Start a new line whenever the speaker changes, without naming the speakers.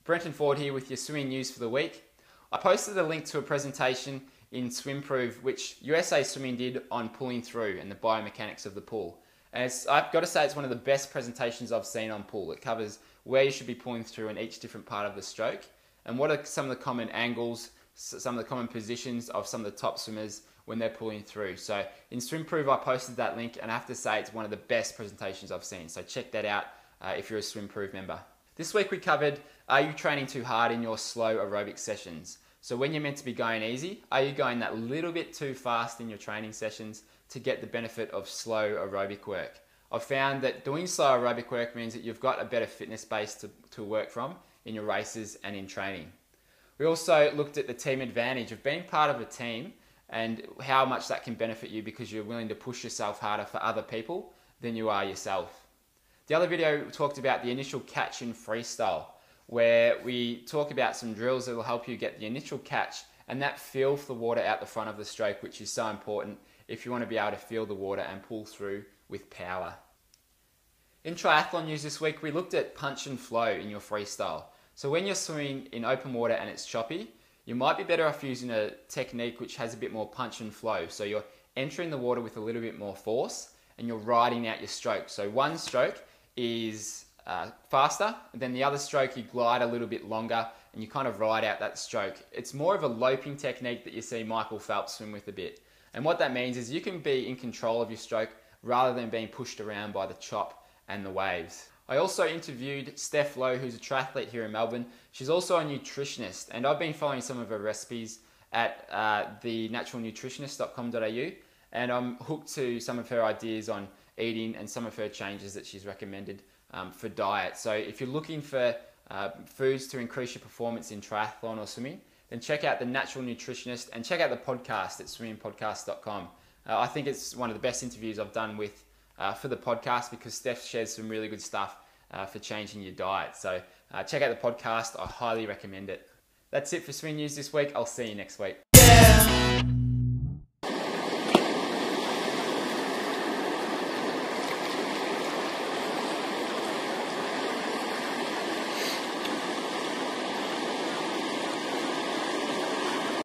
Brenton Ford here with your swimming news for the week. I posted a link to a presentation in SwimProve which USA Swimming did on pulling through and the biomechanics of the pull. And I've got to say it's one of the best presentations I've seen on pull. It covers where you should be pulling through in each different part of the stroke and what are some of the common angles, some of the common positions of some of the top swimmers when they're pulling through. So in SwimProve I posted that link and I have to say it's one of the best presentations I've seen. So check that out if you're a SwimProve member. This week we covered, are you training too hard in your slow aerobic sessions? So when you're meant to be going easy, are you going that little bit too fast in your training sessions to get the benefit of slow aerobic work? I've found that doing slow aerobic work means that you've got a better fitness base to work from in your races and in training. We also looked at the team advantage of being part of a team and how much that can benefit you because you're willing to push yourself harder for other people than you are yourself. The other video talked about the initial catch in freestyle, where we talk about some drills that will help you get the initial catch and that feel for the water out the front of the stroke, which is so important if you want to be able to feel the water and pull through with power. In triathlon news this week, we looked at punch and flow in your freestyle. So when you're swimming in open water and it's choppy, you might be better off using a technique which has a bit more punch and flow. So you're entering the water with a little bit more force and you're riding out your stroke. So one stroke is faster, and then the other stroke you glide a little bit longer and you kind of ride out that stroke. It's more of a loping technique that you see Michael Phelps swim with a bit. And what that means is you can be in control of your stroke rather than being pushed around by the chop and the waves. I also interviewed Steph Lowe, who's a triathlete here in Melbourne. She's also a nutritionist, and I've been following some of her recipes at thenaturalnutritionist.com.au, and I'm hooked to some of her ideas on eating and some of her changes that she's recommended for diet. So if you're looking for foods to increase your performance in triathlon or swimming, then check out The Natural Nutritionist and check out the podcast at swimmingpodcast.com. I think it's one of the best interviews I've done with for the podcast because Steph shares some really good stuff for changing your diet. So check out the podcast. I highly recommend it. That's it for swimming news this week. I'll see you next week.